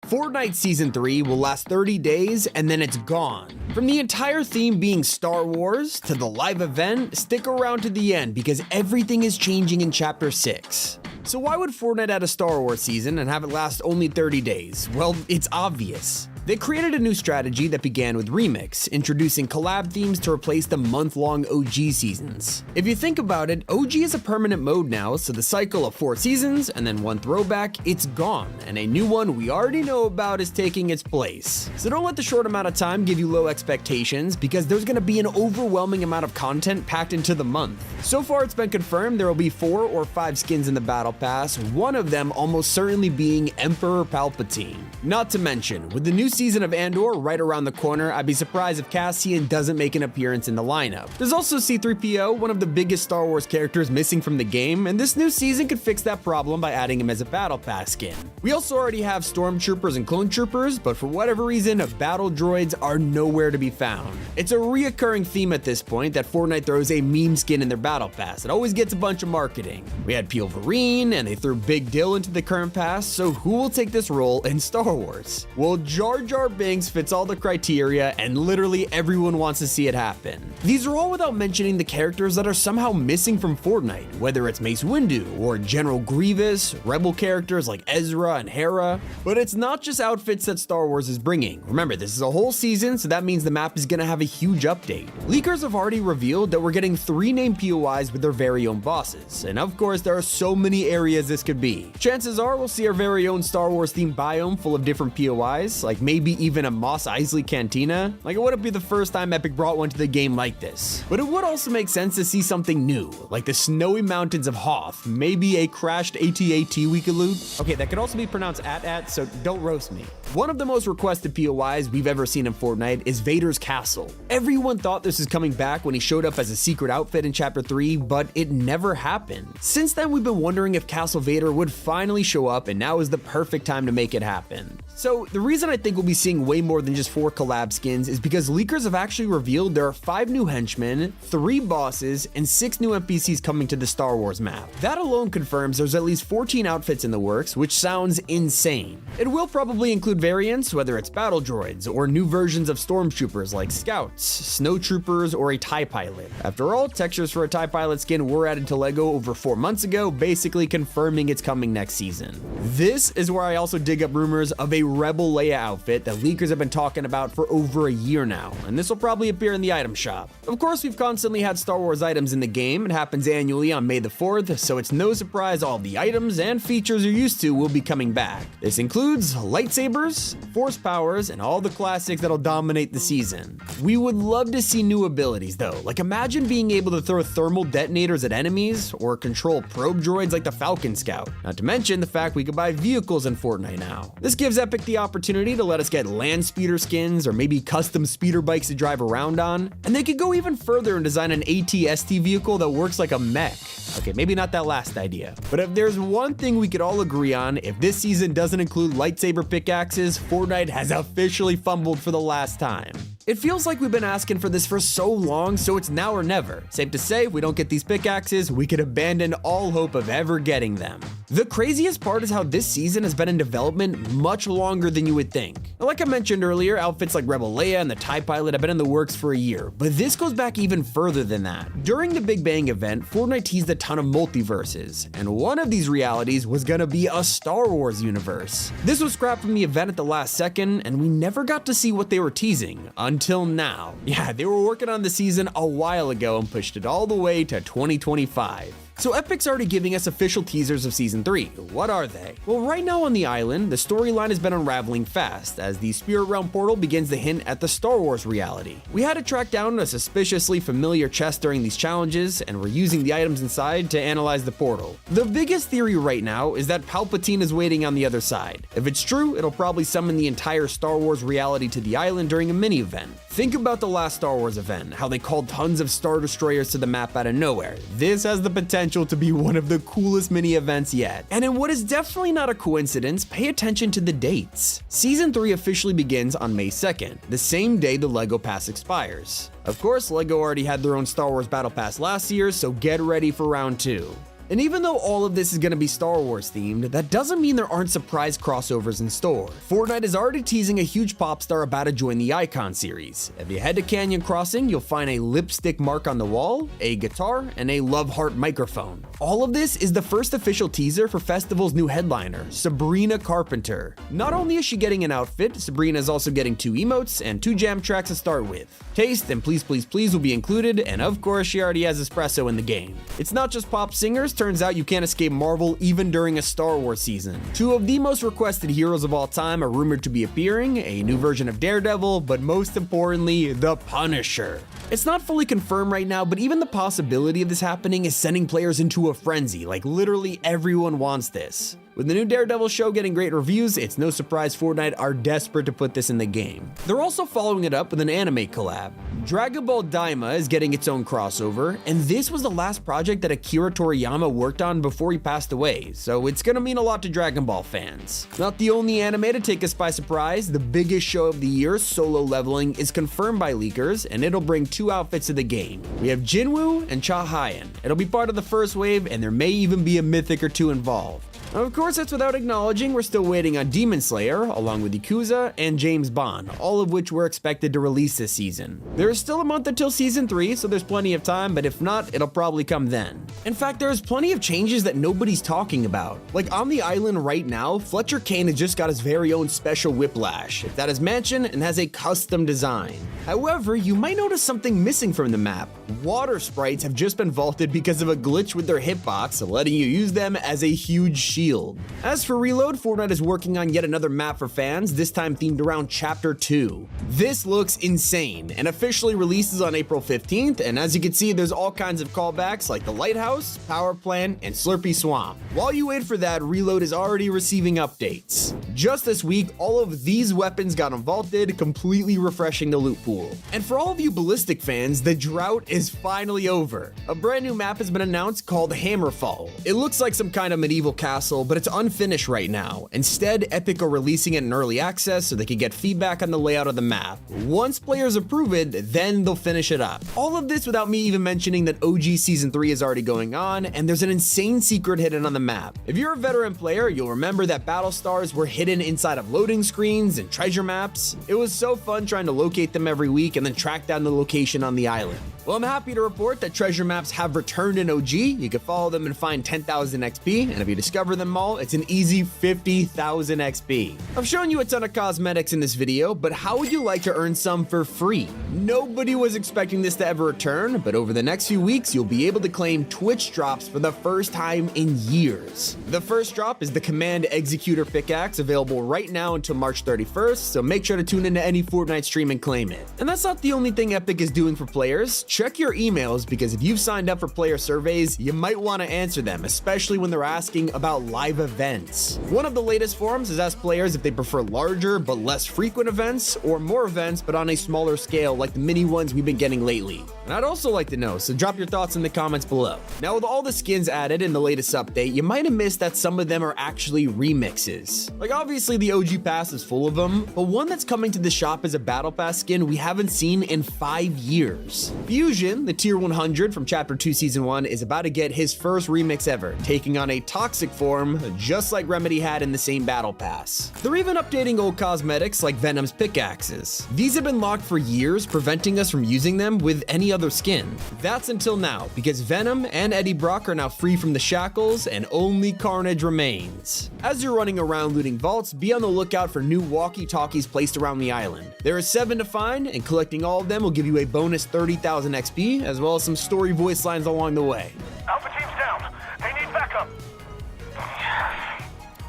Fortnite Season 3 will last 30 days and then it's gone. From the entire theme being Star Wars to the live event, stick around to the end because everything is changing in Chapter 6. So why would Fortnite add a Star Wars season and have it last only 30 days? Well, it's obvious. They created a new strategy that began with Remix, introducing collab themes to replace the month-long OG seasons. If you think about it, OG is a permanent mode now, so the cycle of 4 seasons and then one throwback, it's gone, and a new one we already know about is taking its place. So don't let the short amount of time give you low expectations, because there's gonna be an overwhelming amount of content packed into the month. So far it's been confirmed there will be 4 or 5 skins in the Battle Pass, one of them almost certainly being Emperor Palpatine. Not to mention, with the new season of Andor right around the corner, I'd be surprised if Cassian doesn't make an appearance in the lineup. There's also C-3PO, one of the biggest Star Wars characters missing from the game, and this new season could fix that problem by adding him as a Battle Pass skin. We also already have Stormtroopers and Clone Troopers, but for whatever reason, battle droids are nowhere to be found. It's a reoccurring theme at this point that Fortnite throws a meme skin in their Battle Pass. It always gets a bunch of marketing. We had Peel Vereen, and they threw Big Dill into the current pass, so who will take this role in Star Wars? Well, Jar Jar Binks fits all the criteria, and literally everyone wants to see it happen. These are all without mentioning the characters that are somehow missing from Fortnite, whether it's Mace Windu or General Grievous, Rebel characters like Ezra and Hera. But it's not just outfits that Star Wars is bringing. Remember, this is a whole season, so that means the map is gonna have a huge update. Leakers have already revealed that we're getting 3 named POIs with their very own bosses, and of course there are so many areas this could be. Chances are we'll see our very own Star Wars themed biome full of different POIs, like maybe even a Mos Eisley cantina. Like, it wouldn't be the first time Epic brought one to the game like this. But it would also make sense to see something new, like the snowy mountains of Hoth, maybe a crashed AT-AT we could loot. Okay, that could also be pronounced at, so don't roast me. One of the most requested POIs we've ever seen in Fortnite is Vader's castle. Everyone thought this was coming back when he showed up as a secret outfit in Chapter 3, but it never happened. Since then, we've been wondering if Castle Vader would finally show up, and now is the perfect time to make it happen. So the reason I think we'll be seeing way more than just 4 collab skins is because leakers have actually revealed there are 5 new henchmen, 3 bosses, and 6 new NPCs coming to the Star Wars map. That alone confirms there's at least 14 outfits in the works, which sounds insane. It will probably include variants, whether it's battle droids or new versions of stormtroopers like scouts, snow troopers, or a TIE pilot. After all, textures for a TIE pilot skin were added to LEGO over 4 months ago, basically confirming it's coming next season. This is where I also dig up rumors of a Rebel Leia outfit that leakers have been talking about for over a year now, and this will probably appear in the item shop. Of course, we've constantly had Star Wars items in the game. It happens annually on May the 4th, so it's no surprise all the items and features you're used to will be coming back. This includes lightsabers, force powers, and all the classics that'll dominate the season. We would love to see new abilities though, like imagine being able to throw thermal detonators at enemies or control probe droids like the Falcon Scout. Not to mention the fact we could buy vehicles in Fortnite now. This gives Epic the opportunity to let us get land speeder skins or maybe custom speeder bikes to drive around on, and they could go even further and design an AT-ST vehicle that works like a mech. Okay, maybe not that last idea, but if there's one thing we could all agree on, if this season doesn't include lightsaber pickaxes, Fortnite has officially fumbled for the last time. It feels like we've been asking for this for so long, so it's now or never. Safe to say, if we don't get these pickaxes, we could abandon all hope of ever getting them. The craziest part is how this season has been in development much longer than you would think. Like I mentioned earlier, outfits like Rebel Leia and the TIE Pilot have been in the works for a year, but this goes back even further than that. During the Big Bang event, Fortnite teased a ton of multiverses, and one of these realities was gonna be a Star Wars universe. This was scrapped from the event at the last second, and we never got to see what they were teasing, until now. Yeah, they were working on the season a while ago and pushed it all the way to 2025. So Epic's already giving us official teasers of Season 3. What are they? Well, right now on the island, the storyline has been unraveling fast as the Spirit Realm portal begins to hint at the Star Wars reality. We had to track down a suspiciously familiar chest during these challenges, and we're using the items inside to analyze the portal. The biggest theory right now is that Palpatine is waiting on the other side. If it's true, it'll probably summon the entire Star Wars reality to the island during a mini-event. Think about the last Star Wars event, how they called tons of Star Destroyers to the map out of nowhere. This has the potential to be one of the coolest mini events yet. And in what is definitely not a coincidence, pay attention to the dates. Season 3 officially begins on May 2nd, the same day the LEGO Pass expires. Of course, LEGO already had their own Star Wars Battle Pass last year, so get ready for round 2. And even though all of this is going to be Star Wars themed, that doesn't mean there aren't surprise crossovers in store. Fortnite is already teasing a huge pop star about to join the Icon series. If you head to Canyon Crossing, you'll find a lipstick mark on the wall, a guitar, and a love heart microphone. All of this is the first official teaser for Festival's new headliner, Sabrina Carpenter. Not only is she getting an outfit, Sabrina is also getting 2 emotes and 2 jam tracks to start with. Taste and Please Please Please will be included, and of course she already has espresso in the game. It's not just pop singers, turns out you can't escape Marvel even during a Star Wars season. 2 of the most requested heroes of all time are rumored to be appearing, a new version of Daredevil, but most importantly, the Punisher. It's not fully confirmed right now, but even the possibility of this happening is sending players into a frenzy, like literally everyone wants this. With the new Daredevil show getting great reviews, it's no surprise Fortnite are desperate to put this in the game. They're also following it up with an anime collab. Dragon Ball Daima is getting its own crossover, and this was the last project that Akira Toriyama worked on before he passed away, so it's gonna mean a lot to Dragon Ball fans. Not the only anime to take us by surprise, the biggest show of the year, Solo Leveling, is confirmed by leakers, and it'll bring 2 outfits to the game. We have Jinwoo and Cha Hyan. It'll be part of the first wave, and there may even be a mythic or 2 involved. Of course, that's without acknowledging we're still waiting on Demon Slayer, along with Yakuza and James Bond, all of which were expected to release this season. There is still a month until Season 3, so there's plenty of time, but if not, it'll probably come then. In fact, there's plenty of changes that nobody's talking about. Like on the island right now, Fletcher Kane has just got his very own special whiplash. It's at his mansion and has a custom design. However, you might notice something missing from the map. Water sprites have just been vaulted because of a glitch with their hitbox, letting you use them as a huge shield. As for Reload, Fortnite is working on yet another map for fans, this time themed around Chapter 2. This looks insane and officially releases on April 15th, and as you can see, there's all kinds of callbacks like the Lighthouse, Power Plant, and Slurpy Swamp. While you wait for that, Reload is already receiving updates. Just this week, all of these weapons got vaulted, completely refreshing the loot pool. And for all of you Ballistic fans, the drought is finally over. A brand new map has been announced called Hammerfall. It looks like some kind of medieval castle, but it's unfinished right now. Instead, Epic are releasing it in early access so they can get feedback on the layout of the map. Once players approve it, then they'll finish it up. All of this without me even mentioning that OG Season 3 is already going on, and there's an insane secret hidden on the map. If you're a veteran player, you'll remember that battle stars were hidden inside of loading screens and treasure maps. It was so fun trying to locate them every week and then track down the location on the island. Well, I'm happy to report that treasure maps have returned in OG. You can follow them and find 10,000 XP, and if you discover them all, it's an easy 50,000 XP. I've shown you a ton of cosmetics in this video, but how would you like to earn some for free? Nobody was expecting this to ever return, but over the next few weeks, you'll be able to claim Twitch drops for the first time in years. The first drop is the Command Executor pickaxe, available right now until March 31st, so make sure to tune into any Fortnite stream and claim it. And that's not the only thing Epic is doing for players. Check your emails, because if you've signed up for player surveys, you might want to answer them, especially when they're asking about live events. One of the latest forums has asked players if they prefer larger but less frequent events, or more events but on a smaller scale like the mini ones we've been getting lately. And I'd also like to know, so drop your thoughts in the comments below. Now, with all the skins added in the latest update, you might have missed that some of them are actually remixes. Like obviously the OG pass is full of them, but one that's coming to the shop is a battle pass skin we haven't seen in 5 years. Fusion, the tier 100 from Chapter 2 Season 1, is about to get his first remix ever, taking on a toxic form just like Remedy had in the same battle pass. They're even updating old cosmetics like Venom's pickaxes. These have been locked for years, preventing us from using them with any other skin. That's until now, because Venom and Eddie Brock are now free from the shackles and only Carnage remains. As you're running around looting vaults, be on the lookout for new walkie-talkies placed around the island. There are 7 to find, and collecting all of them will give you a bonus 30,000 XP, as well as some story voice lines along the way. Alpha team's down. They need backup.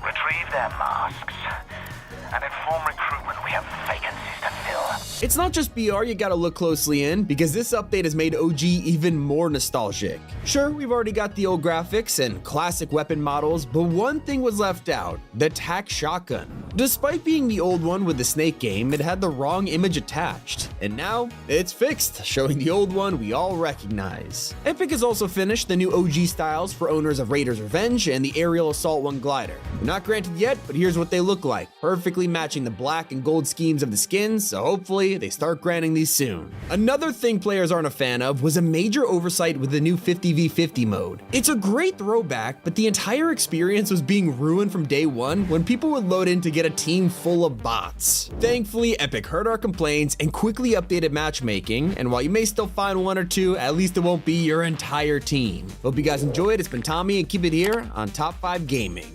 Retrieve their masks and inform recruitment we have vacancies to fill. It's not just BR you gotta look closely in, because this update has made OG even more nostalgic. Sure, we've already got the old graphics and classic weapon models, but one thing was left out: the TAC shotgun. Despite being the old one with the Snake game, it had the wrong image attached, and now it's fixed, showing the old one we all recognize. Epic has also finished the new OG styles for owners of Raider's Revenge and the Aerial Assault 1 glider. They're not granted yet, but here's what they look like, perfectly matching the black and gold schemes of the skins, so hopefully they start granting these soon. Another thing players aren't a fan of was a major oversight with the new 50v 50v50 mode. It's a great throwback, but the entire experience was being ruined from day one when people would load in to get a team full of bots. Thankfully, Epic heard our complaints and quickly updated matchmaking, and while you may still find one or two, at least it won't be your entire team. Hope you guys enjoyed. It's been Tommy, and keep it here on Top 5 Gaming.